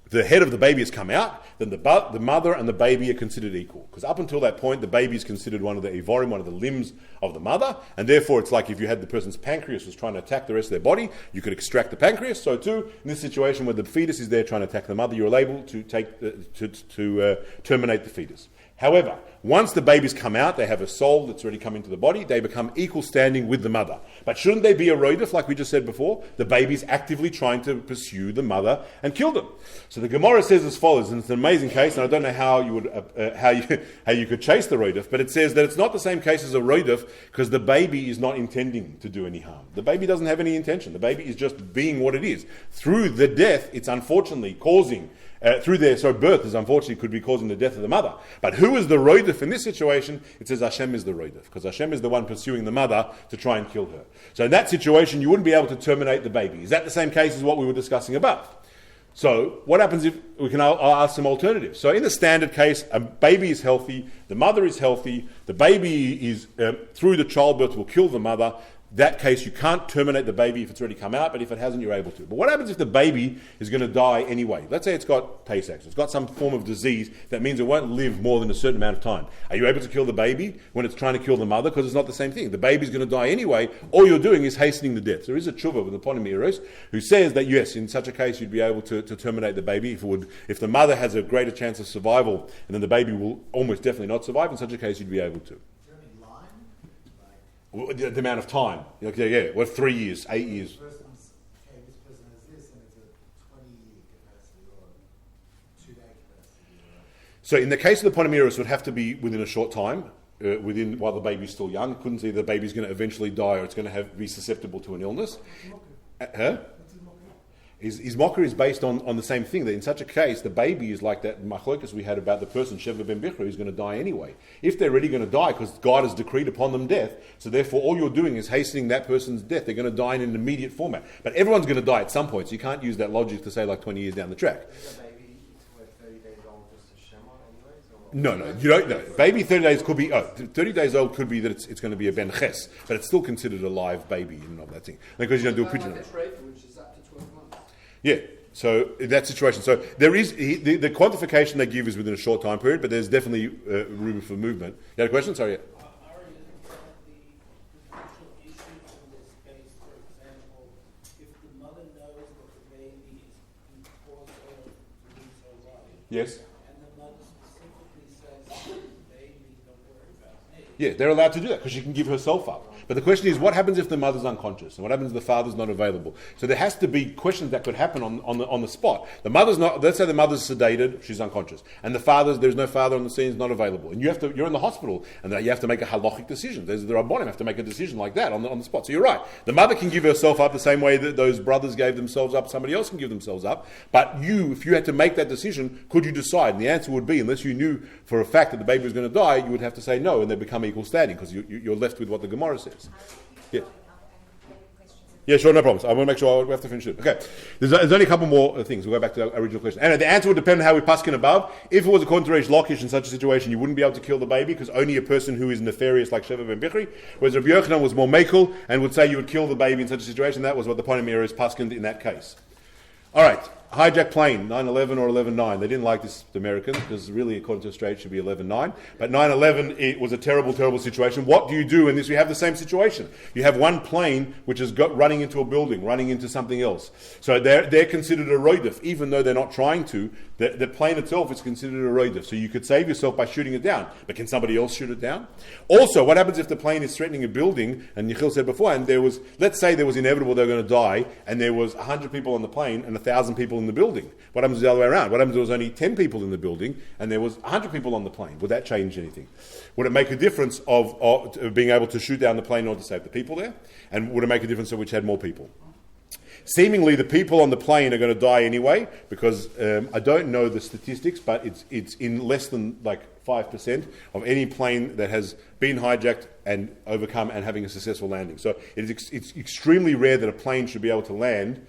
the head of the baby has come out, then the mother and the baby are considered equal. Because up until that point, the baby is considered one of the ivorim, one of the limbs of the mother, and therefore it's like if you had the person's pancreas was trying to attack the rest of their body, you could extract the pancreas. So too, in this situation where the fetus is there trying to attack the mother, you're able to terminate the fetus. However, once the babies come out, they have a soul that's already come into the body, they become equal standing with the mother. But shouldn't they be a roidif, like we just said before? The baby's actively trying to pursue the mother and kill them. So the Gemara says as follows, and it's an amazing case, and I don't know how you could chase the roidif, but it says that it's not the same case as a roidif because the baby is not intending to do any harm. The baby doesn't have any intention. The baby is just being what it is. Through the death, it's unfortunately causing birth is unfortunately could be causing the death of the mother. But who is the roidif in this situation? It says Hashem is the roidif, because Hashem is the one pursuing the mother to try and kill her. So in that situation, you wouldn't be able to terminate the baby. Is that the same case as what we were discussing above? So what happens if I'll ask some alternatives. So in the standard case, a baby is healthy, the mother is healthy, the baby is through the childbirth will kill the mother. That case, you can't terminate the baby if it's already come out, but if it hasn't, you're able to. But what happens if the baby is going to die anyway? Let's say it's got Tay-Sachs, it's got some form of disease that means it won't live more than a certain amount of time. Are you able to kill the baby when it's trying to kill the mother? Because it's not the same thing. The baby's going to die anyway. All you're doing is hastening the death. There is a tshuva with the Ponimiros who says that yes, in such a case, you'd be able to terminate the baby if the mother has a greater chance of survival, and then the baby will almost definitely not survive. In such a case, you'd be able to. The amount of time. What, 3 years, 8 years? This person has this, and it's a 20-year capacity or 2-day capacity. So in the case of the polymerase, it would have to be within a short time, while the baby's still young. Couldn't see the baby's going to eventually die, or it's going to be susceptible to an illness. His mocker is based on the same thing, that in such a case, the baby is like that machlokas we had about the person, Sheva ben Bichra, who's going to die anyway. If they're already going to die, because God has decreed upon them death, so therefore all you're doing is hastening that person's death. They're going to die in an immediate format. But everyone's going to die at some point, so you can't use that logic to say like 20 years down the track. Is a baby 30 days old just a shema anyways? Or No, you don't know. Baby 30 days could be, 30 days old could be that it's going to be a ben ches, but it's still considered a live baby in and of that thing. Because you don't do a pigeon. Which is up to 12 months. Yeah, so in that situation. So there is, the quantification they give is within a short time period, but there's definitely room for movement. You had a question? Sorry. Are you the potential issues in this case, for example, if the mother knows that the baby is caused to lose her life, Yes. and the mother specifically says, baby, don't worry about me. Yeah, they're allowed to do that because she can give herself up. But the question is, what happens if the mother's unconscious? And what happens if the father's not available? So there has to be questions that could happen on the spot. The mother's not, let's say the mother's sedated, she's unconscious. And there's no father on the scene, is not available. And you're in the hospital, and you have to make a halachic decision. The Rabbanim have to make a decision like that on the spot. So you're right. The mother can give herself up the same way that those brothers gave themselves up, somebody else can give themselves up. But if you had to make that decision, could you decide? And the answer would be, unless you knew for a fact that the baby was going to die, you would have to say no, and they become equal standing, because you're left with what the Gemara says. Yeah. Yeah, sure, no problems. I want to make sure we have to finish it. Okay. There's only a couple more things. We'll go back to the original question. And the answer would depend on how we paskin above. If it was according to Reish Lakish in such a situation, you wouldn't be able to kill the baby because only a person who is nefarious like Sheva ben Bichri, whereas Rabbi Yochanan was more mekel and would say you would kill the baby in such a situation. That was what the Ponemir is paskined in that case. All right. Hijack plane, 9/11 or 11/9. They didn't like this, the Americans, because really, according to Australia, it should be 11/9. But 9/11, it was a terrible, terrible situation. What do you do in this? You have the same situation. You have one plane which has got running into a building, running into something else. So they're considered a roidif, even though they're not trying to. The plane itself is considered a roidif. So you could save yourself by shooting it down. But can somebody else shoot it down? Also, what happens if the plane is threatening a building? And Yechiel said before, and let's say there was inevitable they were going to die, and there was 100 people on the plane and 1,000 people in the building. What happens the other way around? What happens if there was only 10 people in the building and there was 100 people on the plane? Would that change anything? Would it make a difference of being able to shoot down the plane in order to save the people there? And would it make a difference of which had more people? Seemingly, the people on the plane are going to die anyway, because I don't know the statistics, but it's in less than like 5% of any plane that has been hijacked and overcome and having a successful landing. So it's extremely rare that a plane should be able to land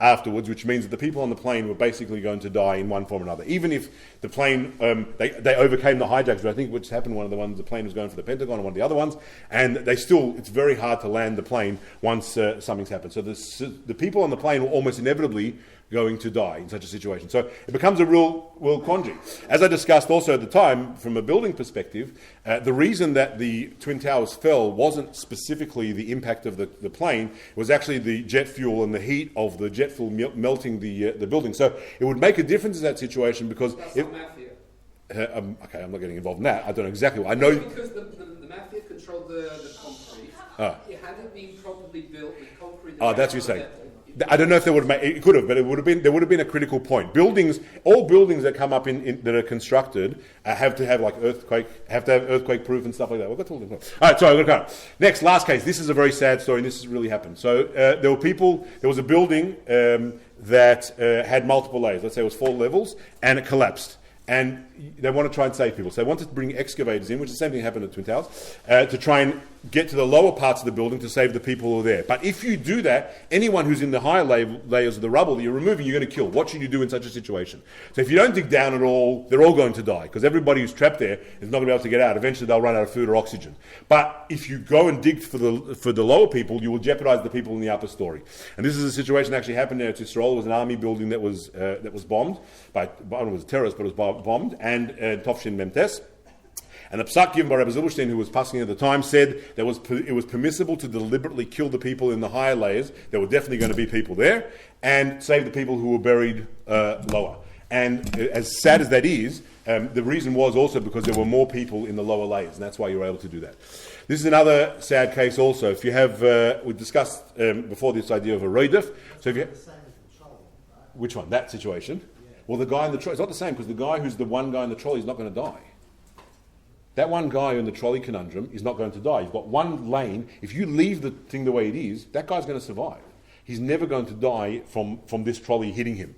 afterwards, which means that the people on the plane were basically going to die in one form or another. Even if the plane, they overcame the hijacks, I think which happened, one of the ones, the plane was going for the Pentagon and one of the other ones, and it's very hard to land the plane once something's happened. So the people on the plane were almost inevitably going to die in such a situation. So it becomes a real quandary. As I discussed also at the time, from a building perspective, the reason that the Twin Towers fell wasn't specifically the impact of the plane, it was actually the jet fuel and the heat of the jet fuel melting the building. So it would make a difference in that situation because... That's not mafia. Okay, I'm not getting involved in that. I don't know exactly what... I know... Because the mafia controlled the concrete. It hadn't been properly built with concrete... that's what you're saying. I don't know if they would have made it. Could have, but there would have been a critical point. All buildings that come up that are constructed have to have earthquake proof and stuff like that. We've got to all right. Sorry, we're going to cut. Next, last case. This is a very sad story, and this has really happened. So there was a building that had multiple layers. Let's say it was 4 levels, and it collapsed. And they want to try and save people. So they wanted to bring excavators in, which is the same thing that happened at Twin Towers, to try and get to the lower parts of the building to save the people who are there. But if you do that, anyone who's in the higher layers of the rubble that you're removing, you're going to kill. What should you do in such a situation? So if you don't dig down at all, they're all going to die, because everybody who's trapped there is not going to be able to get out. Eventually they'll run out of food or oxygen. But if you go and dig for the lower people, you will jeopardize the people in the upper story. And this is a situation that actually happened there at Yisrael. It was an army building that was bombed. I don't know if it was a terrorist, but it was bombed. And Tovshin Memtes. And the psak given by Rabbi Zilberstein, who was passing at the time, said it was permissible to deliberately kill the people in the higher layers. There were definitely going to be people there, and save the people who were buried lower. And as sad as that is, the reason was also because there were more people in the lower layers, and that's why you were able to do that. This is another sad case also. If you have, we discussed before this idea of a roidef. So if you, The same as the trolley, right? which one? That situation? Yeah. Well, the guy in the trolley, it's not the same because the guy who's the one guy in the trolley is not going to die. That one guy in the trolley conundrum is not going to die. You've got one lane. If you leave the thing the way it is, that guy's going to survive. He's never going to die from this trolley hitting him.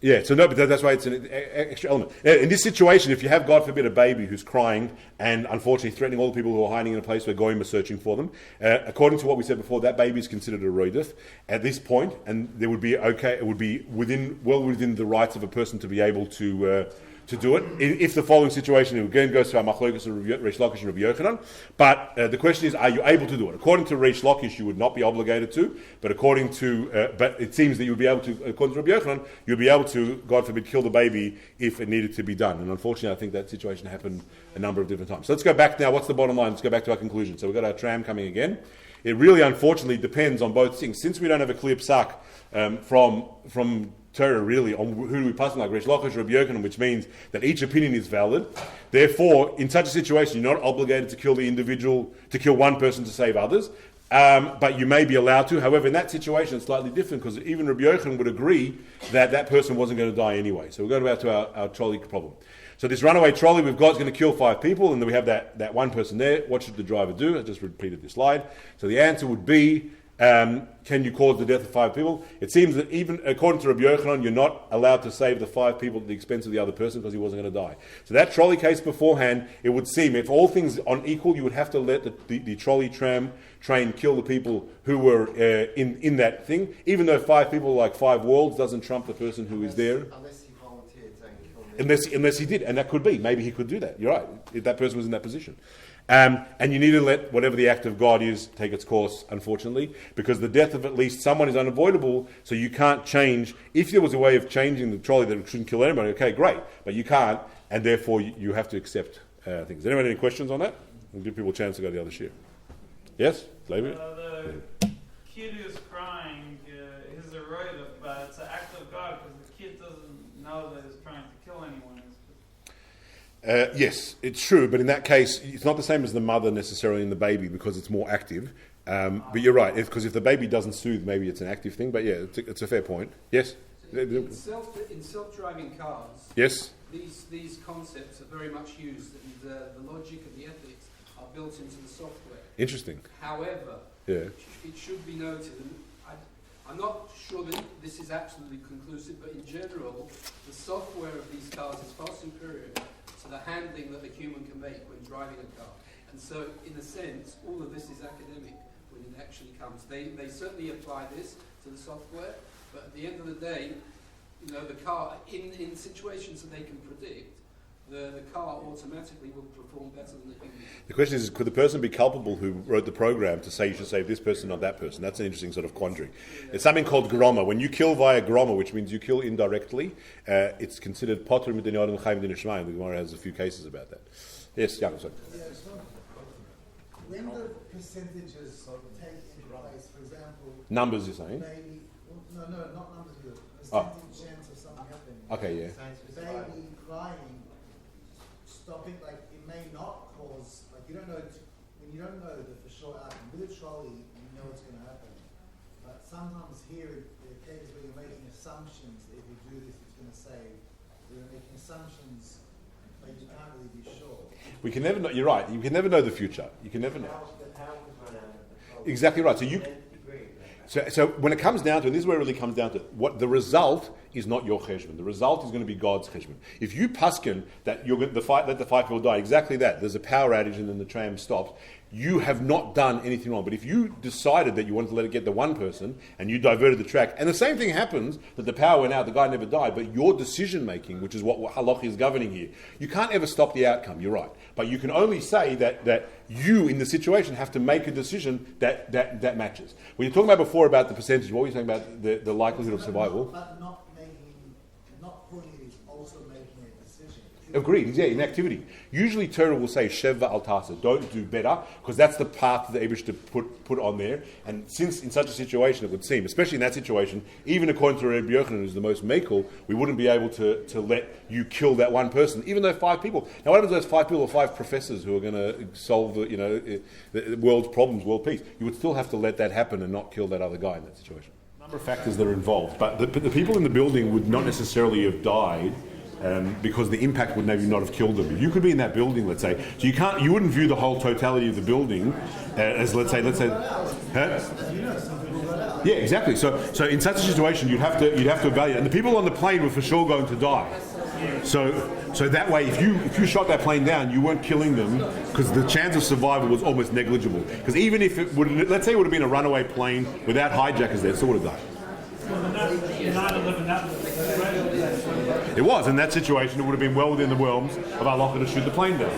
Yeah, so no, but that's why it's an extra element. In this situation, if you have, God forbid, a baby who's crying and unfortunately threatening all the people who are hiding in a place where Goyim are searching for them, according to what we said before, that baby is considered a roidef at this point, and there would be it would be well within the rights of a person to be able to do it. If the following situation, it again goes to our machlokes of Reish Lakish and Rabbi Yochanan. But the question is, are you able to do it? According to Reish Lakish, you would not be obligated to. But according to, but it seems that you would be able to. According to Rabbi Yochanan, you'd be able to, God forbid, kill the baby if it needed to be done. And unfortunately, I think that situation happened a number of different times. So let's go back now. What's the bottom line? Let's go back to our conclusion. So we've got our tram coming again. It really, unfortunately, depends on both things. Since we don't have a clear psak from Torah, really, on who do we pass on, like Reish Lakish, Rabbi Yochanan, which means that each opinion is valid. Therefore, in such a situation, you're not obligated to kill the individual, to kill one person to save others, but you may be allowed to. However, in that situation, it's slightly different because even Rabbi Yochanan would agree that that person wasn't going to die anyway. So we're going back to our trolley problem. So this runaway trolley we've got is going to kill 5 people, and then we have that one person there. What should the driver do? I just repeated this slide. So the answer would be, can you cause the death of 5 people? It seems that even according to Rabbi Yochanan, you're not allowed to save the 5 people at the expense of the other person because he wasn't going to die. So that trolley case beforehand, it would seem, if all things are equal, you would have to let the trolley tram train kill the people who were in that thing, even though 5 people like 5 worlds doesn't trump the person who is there. Unless he volunteered saying kill me. Unless he did, and that could be. Maybe he could do that. You're right, if that person was in that position. And you need to let whatever the act of God is take its course, unfortunately, because the death of at least someone is unavoidable, so you can't change. If there was a way of changing the trolley that it shouldn't kill anybody, okay, great, but you can't, and therefore you have to accept things. Does anyone have any questions on that? We'll give people a chance to go to the other shiur. Yes? David? The kid who's crying is a roidef, but it's an act of God because the kid doesn't know that he's trying to kill anyone. Yes, it's true, but in that case, it's not the same as the mother necessarily in the baby because it's more active. But you're right, because if the baby doesn't soothe, maybe it's an active thing. But yeah, it's a fair point. Yes? In self-driving cars, Yes? these concepts are very much used, and the logic and the ethics are built into the software. Interesting. However, Yeah. it should be noted, and I'm not sure that this is absolutely conclusive, but in general, the software of these cars is far superior to the handling that a human can make when driving a car. And so, in a sense, all of this is academic when it actually comes. They certainly apply this to the software, but at the end of the day, the car, in situations that they can predict, the car automatically will perform better than the human. The question is, could the person be culpable who wrote the program to say you should save this person, not that person? That's an interesting sort of quandary. It's something called groma. When you kill via groma, which means you kill indirectly, it's considered potter midin yodin chayim midin shemaim. The Gemara has a few cases about that. Yes, Yaakov. Sorry. When the percentages take into place, for example, Numbers, you're saying? baby, no, not numbers, percentage chance of something happening. Okay, yeah. Baby crying, stopping, like it may not cause, like you don't know, when you don't know the for sure outcome. With a trolley, you know what's going to happen. But sometimes here, there are cases where you're making assumptions that if you do this, it's going to save. You're making assumptions, but you can't really be sure. We can never know. You're right. You can never know the future. You can never know. Exactly right. So when it comes down to it, this is where it really comes down to it, what the result is not your cheshbon. The result is going to be God's cheshbon. If you paskin that you're going to let the 5 people die, exactly that. There's a power outage and then the tram stops. You have not done anything wrong. But if you decided that you wanted to let it get the one person and you diverted the track, and the same thing happens, that the power went out, the guy never died, but your decision making, which is what halacha is governing here, you can't ever stop the outcome. You're right. But you can only say that you, in the situation, have to make a decision that matches. When you're talking about before about the percentage, what were you talking about, the likelihood of survival? But not putting it is also making a decision. If Agreed, yeah, inactivity. Usually Torah will say, Sheva al tasa, don't do better, because that's the path that the Eibush to put on there. And since in such a situation, it would seem, especially in that situation, even according to Rabbi Yochanan, who's the most mekel, we wouldn't be able to let you kill that one person, even though 5 people. Now, what happens to those 5 people or 5 professors who are going to solve the world's problems, world peace? You would still have to let that happen and not kill that other guy in that situation. A number of factors that are involved, but the people in the building would not necessarily have died. Because the impact would maybe not have killed them. You could be in that building, let's say. So you wouldn't view the whole totality of the building as let's say. Huh? Yeah, exactly. So in such a situation, you'd have to evaluate. And the people on the plane were for sure going to die. So that way, if you shot that plane down, you weren't killing them because the chance of survival was almost negligible. Because even if it would, let's say it would have been a runaway plane without hijackers there, it still would have died. It was, in that situation, it would have been well within the realms of Allah to shoot the plane down.